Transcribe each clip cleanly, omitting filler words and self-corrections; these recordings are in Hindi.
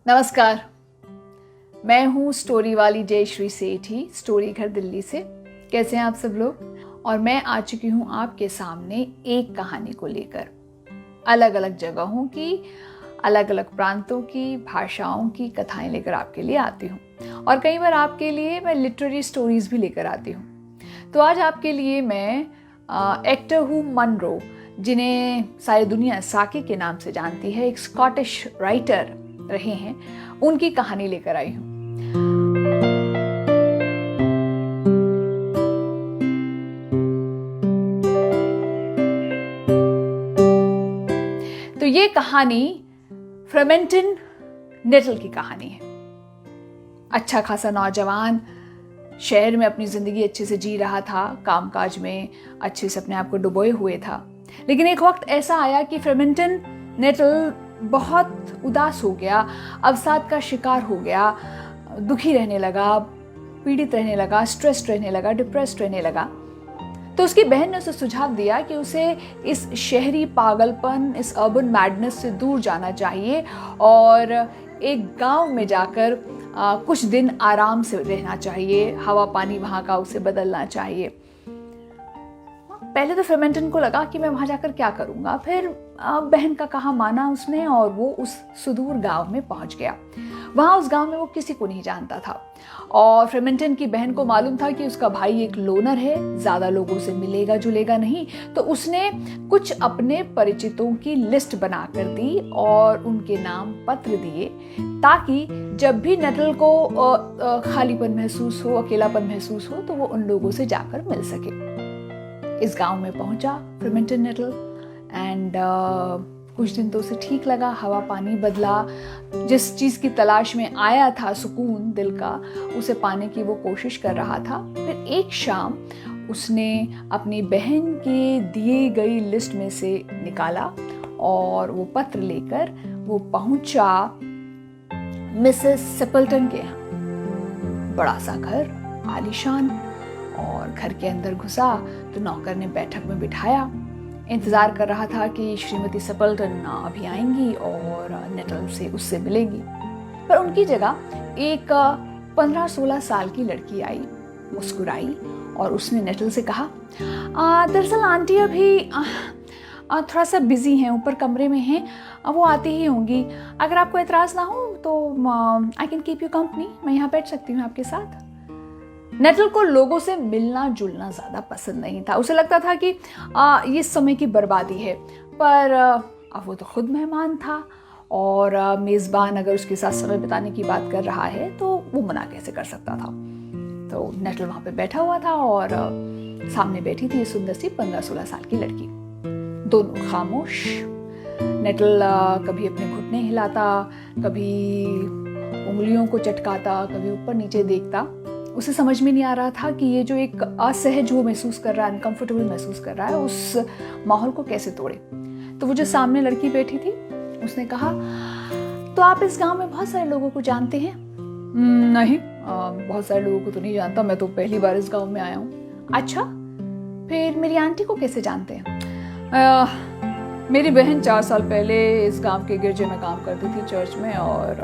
नमस्कार, मैं हूँ स्टोरी वाली जयश्री सेठी, स्टोरी घर दिल्ली से। कैसे हैं आप सब लोग? और मैं आ चुकी हूँ आपके सामने एक कहानी को लेकर। अलग अलग जगहों की, अलग अलग प्रांतों की, भाषाओं की कथाएं लेकर आपके लिए आती हूँ। और कई बार आपके लिए मैं लिटरेरी स्टोरीज भी लेकर आती हूँ। तो आज आपके लिए मैं एक्टर हू मनरो, जिन्हें सारी दुनिया साकी के नाम से जानती है, एक स्कॉटिश राइटर रहे हैं, उनकी कहानी लेकर आई हूं। तो ये कहानी फ्रेमेंटन नेटल की कहानी है। अच्छा खासा नौजवान शहर में अपनी जिंदगी अच्छे से जी रहा था, कामकाज में अच्छे से अपने आप को डुबोए हुए था। लेकिन एक वक्त ऐसा आया कि फ्रेमेंटन नेटल बहुत उदास हो गया, अवसाद का शिकार हो गया, दुखी रहने लगा, पीड़ित रहने लगा, स्ट्रेस्ड रहने लगा, डिप्रेस्ड रहने लगा। तो उसकी बहन ने उसे सुझाव दिया कि उसे इस शहरी पागलपन, इस अर्बन मैडनेस से दूर जाना चाहिए और एक गांव में जाकर कुछ दिन आराम से रहना चाहिए, हवा पानी वहाँ का उसे बदलना चाहिए। पहले तो फ्रेमेंटन को लगा कि मैं वहाँ जाकर क्या करूँगा। फिर बहन का कहा माना उसने और वो उस सुदूर गांव में पहुँच गया। वहाँ उस गांव में वो किसी को नहीं जानता था और फ्रेमेंटन की बहन को मालूम था कि उसका भाई एक लोनर है, ज़्यादा लोगों से मिलेगा जुलेगा नहीं। तो उसने कुछ अपने परिचितों की लिस्ट बना कर दी और उनके नाम पत्र दिए, ताकि जब भी नेटल को खालीपन महसूस हो, अकेलापन महसूस हो, तो वो उन लोगों से जाकर मिल सके। इस गांव में पहुंचा फ्रेमेंटन नेटल एंड कुछ दिन तो उसे ठीक लगा, हवा पानी बदला, जिस चीज़ की तलाश में आया था, सुकून दिल का, उसे पाने की वो कोशिश कर रहा था। फिर एक शाम उसने अपनी बहन के दिए गई लिस्ट में से निकाला और वो पत्र लेकर वो पहुंचा मिसेस सेपल्टन के यहाँ। बड़ा सा घर, आलीशान। और घर के अंदर घुसा तो नौकर ने बैठक में बिठाया, इंतज़ार कर रहा था कि श्रीमती सेपल्टन अभी आएंगी और नेटल से उससे मिलेंगी। पर उनकी जगह एक 15-16 साल की लड़की आई, मुस्कुराई और उसने नेटल से कहा, दरअसल आंटी अभी थोड़ा सा बिजी हैं, ऊपर कमरे में हैं, वो आती ही होंगी। अगर आपको एतराज़ ना हो तो I can keep you company, मैं यहाँ बैठ सकती हूँ आपके साथ। नेटल को लोगों से मिलना जुलना ज़्यादा पसंद नहीं था। उसे लगता था कि ये समय की बर्बादी है। पर अब वो तो खुद मेहमान था और मेज़बान अगर उसके साथ समय बिताने की बात कर रहा है तो वो मना कैसे कर सकता था। तो नेटल वहाँ पे बैठा हुआ था और सामने बैठी थी सुंदर सी 15-16 साल की लड़की। दोनों खामोश। नेटल कभी अपने घुटने हिलाता, कभी उंगलियों को चटकाता, कभी ऊपर नीचे देखता। उसे समझ में नहीं आ रहा था कि ये जो एक असहज वो महसूस कर रहा है, अनकंफर्टेबल महसूस कर रहा है, उस माहौल को कैसे तोड़े। तो वो जो सामने लड़की बैठी थी उसने कहा, तो आप इस गांव में बहुत सारे लोगों को जानते हैं? नहीं, बहुत सारे लोगों को तो नहीं जानता, मैं तो पहली बार इस गांव में आया हूँ। अच्छा, फिर मेरी आंटी को कैसे जानते हैं? मेरी बहन 4 साल पहले इस गांव के गिरजे में काम करती थी, चर्च में, और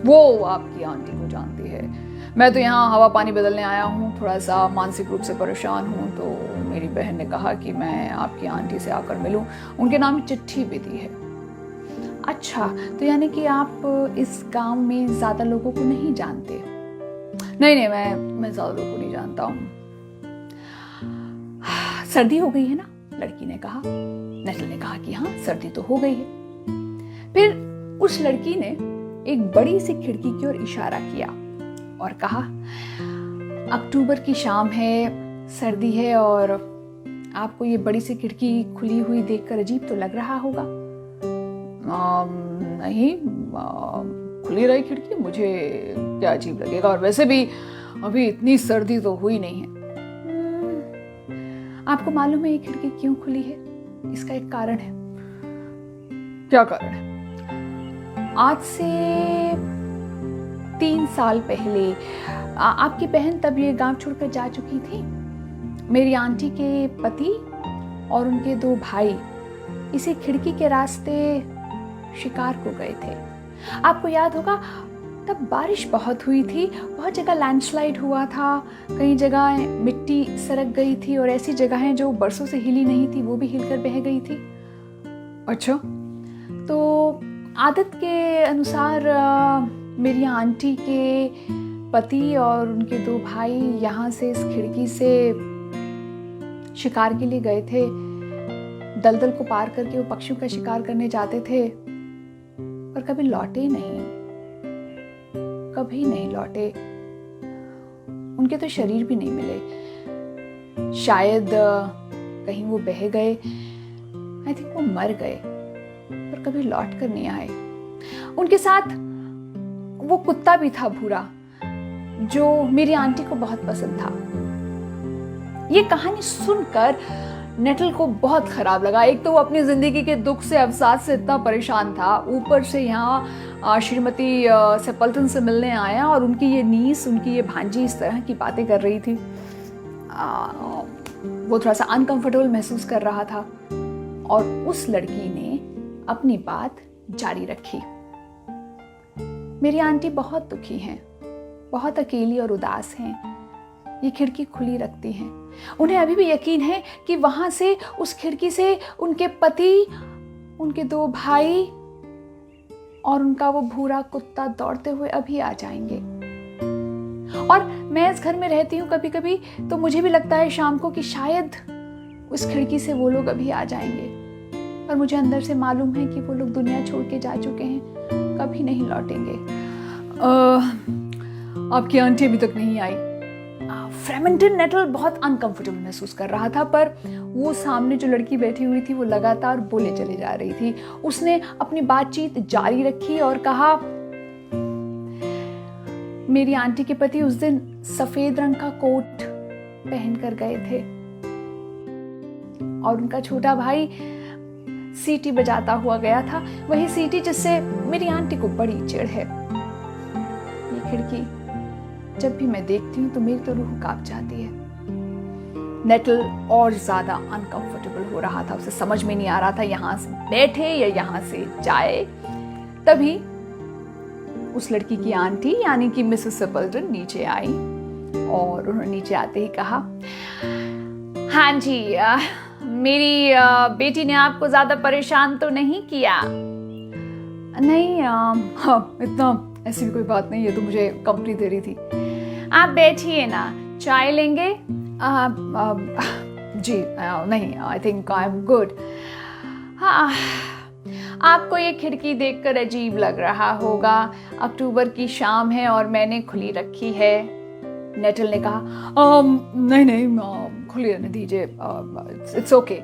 वो आपकी आंटी को जानती है। मैं तो यहाँ हवा पानी बदलने आया हूँ, थोड़ा सा मानसिक रूप से परेशान हूँ, तो मेरी बहन ने कहा कि मैं आपकी आंटी से आकर मिलूँ, उनके नाम की चिट्ठी भी दी है। अच्छा, तो यानी कि आप इस गांव में ज़्यादा लोगों को नहीं जानते? नहीं, मैं ज़्यादा लोगों को नहीं जानता हूँ। सर्दी हो गई है ना? लड़की ने कहा। नेटल ने कहा कि हाँ, सर्दी तो हो गई है। फिर उस लड़की ने एक बड़ी सी खिड़की की ओर इशारा किया और कहा, अक्टूबर की शाम है, सर्दी है और आपको ये बड़ी सी खिड़की खुली हुई देखकर अजीब तो लग रहा होगा। नहीं, खुली रही खिड़की, मुझे क्या अजीब लगेगा, और वैसे भी अभी इतनी सर्दी तो हुई नहीं है। आपको मालूम है ये खिड़की क्यों खुली है? इसका एक कारण है। क्या कारण है? आज से 3 साल पहले आपकी बहन तब ये गांव छोड़कर जा चुकी थी। मेरी आंटी के पति और उनके 2 भाई इसी खिड़की के रास्ते शिकार को गए थे। आपको याद होगा तब बारिश बहुत हुई थी, बहुत जगह लैंडस्लाइड हुआ था, कई जगह मिट्टी सरक गई थी और ऐसी जगहें जो बरसों से हिली नहीं थी वो भी हिलकर बह गई थी। अच्छा, तो आदत के अनुसार मेरी आंटी के पति और उनके 2 भाई यहाँ से इस खिड़की से शिकार के लिए गए थे। दलदल को पार करके वो पक्षियों का शिकार करने जाते थे, पर कभी लौटे नहीं, कभी नहीं लौटे। उनके तो शरीर भी नहीं मिले। शायद कहीं वो बह गए, आई थिंक वो मर गए, पर कभी लौट कर नहीं आए। उनके साथ वो कुत्ता भी था भूरा, जो मेरी आंटी को बहुत पसंद था। ये कहानी सुनकर नेटल को बहुत खराब लगा। एक तो वो अपनी जिंदगी के दुख से, अवसाद से इतना परेशान था, ऊपर से यहाँ श्रीमती सेपल्टन से मिलने आया और उनकी ये नीस, उनकी ये भांजी इस तरह की बातें कर रही थी। वो थोड़ा सा अनकंफर्टेबल महसूस कर रहा था और उस लड़की ने अपनी बात जारी रखी। मेरी आंटी बहुत दुखी हैं, बहुत अकेली और उदास हैं। ये खिड़की खुली रखती हैं। उन्हें अभी भी यकीन है कि वहां से, उस खिड़की से उनके पति, उनके 2 भाई और उनका वो भूरा कुत्ता दौड़ते हुए अभी आ जाएंगे। और मैं इस घर में रहती हूँ कभी कभी, तो मुझे भी लगता है शाम को कि शायद उस खिड़की से वो लोग अभी आ जाएंगे, पर मुझे अंदर से मालूम है कि वो लोग दुनिया छोड़ के जा चुके हैं, कभी नहीं लौटेंगे। आपकी आंटी अभी तक नहीं आई। फ्रेमेंटन नेटल बहुत अनकंफर्टेबल महसूस कर रहा था, पर वो सामने जो लड़की बैठी हुई थी वो लगातार बोले चले जा रही थी। उसने अपनी बातचीत जारी रखी और कहा, मेरी आंटी के पति उस दिन सफेद रंग का कोट पहनकर गए थे और उनका छोटा भाई सीटी बजाता हुआ गया था, वही सीटी जिससे मेरी आंटी को बड़ी चिढ़ है। ये खिड़की जब भी मैं देखती हूँ तो मेरी तो रूह कांप जाती है। नेटल और ज्यादा अनकंफर्टेबल हो रहा था, उसे समझ में नहीं आ रहा था यहाँ से बैठे या यहाँ से जाए। तभी उस लड़की की आंटी यानी कि मिसेस सेपल्टन नीचे आई और उन्होंने नीचे आते ही कहा, हाँ जी, मेरी बेटी ने आपको ज्यादा परेशान तो नहीं किया? नहीं, इतना ऐसी भी कोई बात नहीं है, तो मुझे कंपनी दे रही थी। आप बैठिए ना, चाय लेंगे? जी नहीं, I think I am good. हाँ, आपको ये खिड़की देखकर अजीब लग रहा होगा, अक्टूबर की शाम है और मैंने खुली रखी है। नेटल ने कहा, नहीं, खुली रहने दीजिए, इट्स ओके।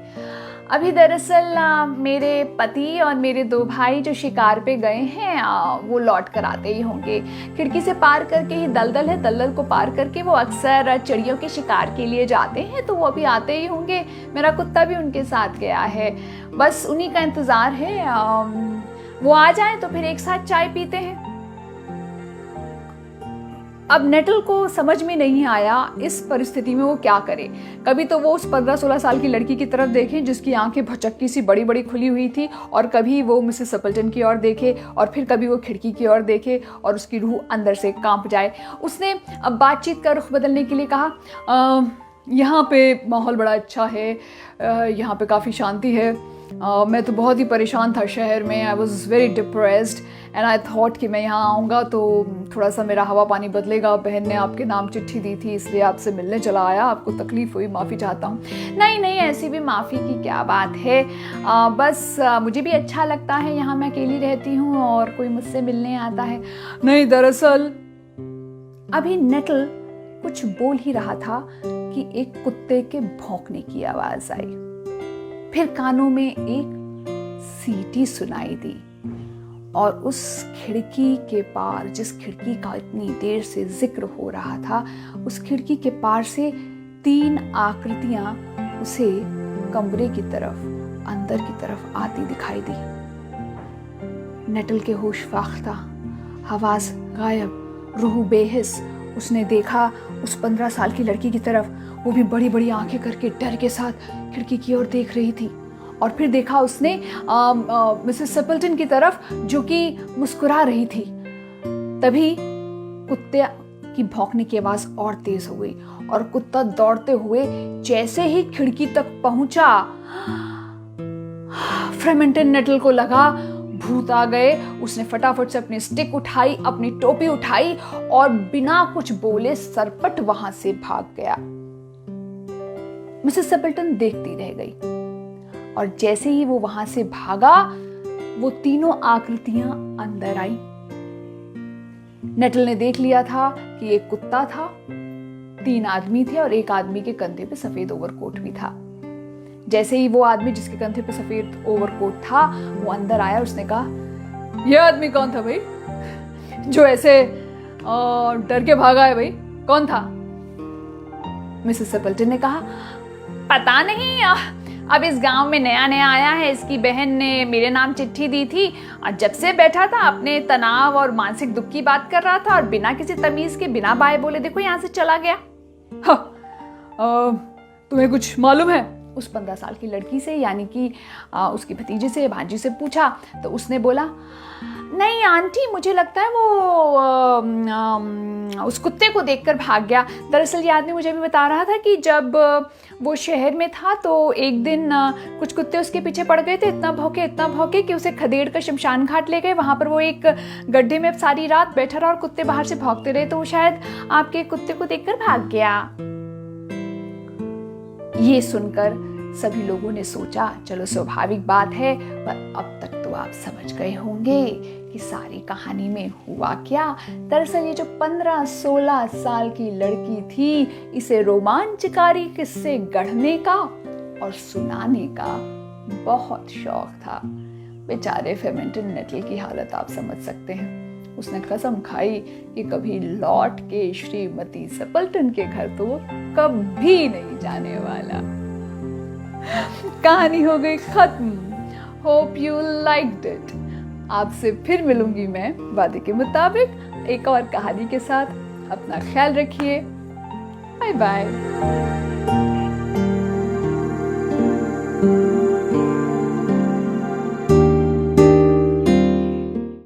अभी दरअसल मेरे पति और मेरे 2 भाई जो शिकार पे गए हैं वो लौट कर आते ही होंगे। खिड़की से पार करके ही दलदल है, दलदल को पार करके वो अक्सर चिड़ियों के शिकार के लिए जाते हैं, तो वो अभी आते ही होंगे। मेरा कुत्ता भी उनके साथ गया है, बस उन्हीं का इंतज़ार है। वो आ जाएं तो फिर एक साथ चाय पीते हैं। अब नेटल को समझ में नहीं आया इस परिस्थिति में वो क्या करे। कभी तो वो उस 15-16 साल की लड़की की तरफ देखे जिसकी आंखें भचक्की सी बड़ी बड़ी खुली हुई थी, और कभी वो मिसेस सेपल्टन की ओर देखे, और फिर कभी वो खिड़की की ओर देखे और उसकी रूह अंदर से कांप जाए। उसने अब बातचीत का रुख बदलने के लिए कहा, यहाँ पे माहौल बड़ा अच्छा है, यहाँ पे काफ़ी शांति है। मैं तो बहुत ही परेशान था शहर में, I was very depressed and I thought कि मैं यहाँ आऊँगा तो थोड़ा सा मेरा हवा पानी बदलेगा। बहन ने आपके नाम चिट्ठी दी थी, इसलिए आपसे मिलने चला आया। आपको तकलीफ़ हुई, माफ़ी चाहता हूँ। नहीं, ऐसी भी माफ़ी की क्या बात है, बस मुझे भी अच्छा लगता है यहाँ, मैं अकेली रहती हूँ और कोई मुझसे मिलने आता है। नहीं, दरअसल अभी नेटल कुछ बोल ही रहा था कि एक कुत्ते के भौंकने की आवाज़ आई। फिर कानों में एक सीटी सुनाई दी और उस खिड़की के पार, जिस खिड़की का इतनी देर से जिक्र हो रहा था, उस खिड़की के पार से 3 आकृतियां उसे कमरे की तरफ, अंदर की तरफ आती दिखाई दी। नेटल के होश फाख्ता, आवाज गायब, रूह बेहिस। उसने देखा उस 15 साल की लड़की की तरफ, वो भी बड़ी बड़ी आंखें करके डर के साथ खिड़की की ओर देख रही थी, और फिर देखा उसने मिसेस सेपल्टन की तरफ जो कि मुस्कुरा रही थी। तभी कुत्ते की भौंकने की आवाज और तेज हो गई और कुत्ता दौड़ते हुए जैसे ही खिड़की तक पहुंचा, फ्रेमेंटन नेटल को लगा भूत आ गए। उसने फटाफट से अपनी स्टिक उठाई, अपनी टोपी उठाई और बिना कुछ बोले सरपट वहां से भाग गया। मिसेस सेपल्टन देखती रह गई और जैसे ही वो वहां से भागा, वो तीनों आकृतियां अंदर आई। नेटल ने देख लिया था कि एक कुत्ता था, 3 आदमी थे और एक आदमी के कंधे पे सफेद ओवरकोट भी था। जैसे ही वो आदमी जिसके कंधे पे सफेद ओवरकोट था वो अंदर आया, उसने कहा, यह आदमी कौन था भाई, जो ऐसे डर के भागा है भाई, कौन था? मिसेस सेपल्टन ने कहा, पता नहीं, अब इस गांव में नया नया आया है, इसकी बहन ने मेरे नाम चिट्ठी दी थी और जब से बैठा था अपने तनाव और मानसिक दुख की बात कर रहा था और बिना किसी तमीज के, बिना बाय बोले देखो यहां से चला गया। तुम्हें कुछ मालूम है? उस 15 साल की लड़की से, यानी कि उसकी भतीजे से, भांजी से पूछा तो उसने बोला, नहीं आंटी, मुझे लगता है वो उस कुत्ते को देखकर भाग गया। दरअसल ये आदमी मुझे भी बता रहा था कि जब वो शहर में था तो एक दिन कुछ कुत्ते उसके पीछे पड़ गए थे, इतना भौंके कि उसे खदेड़ कर शमशान घाट ले गए। वहां पर वो एक गड्ढे में सारी रात बैठा रहा और कुत्ते बाहर से भौंकते रहे, तो वो शायद आपके कुत्ते को देखकर भाग गया। ये सुनकर सभी लोगों ने सोचा, चलो स्वाभाविक बात है, पर अब तक तो आप समझ गए होंगे कि सारी कहानी में हुआ क्या। दरअसल ये जो 15-16 साल की लड़की थी, इसे रोमांचकारी किस्से गढ़ने का और सुनाने का बहुत शौक था। बेचारे फ्रेमेंटन नेटल की हालत आप समझ सकते हैं। उसने कसम खाई कि कभी लौट के श्रीमती सेपल्टन के घर तो वो कभी नहीं जाने वाला। कहानी हो गई खत्म। Hope you liked it. आपसे फिर मिलूंगी मैं वादे के मुताबिक एक और कहानी के साथ। अपना ख्याल रखिए। Bye bye.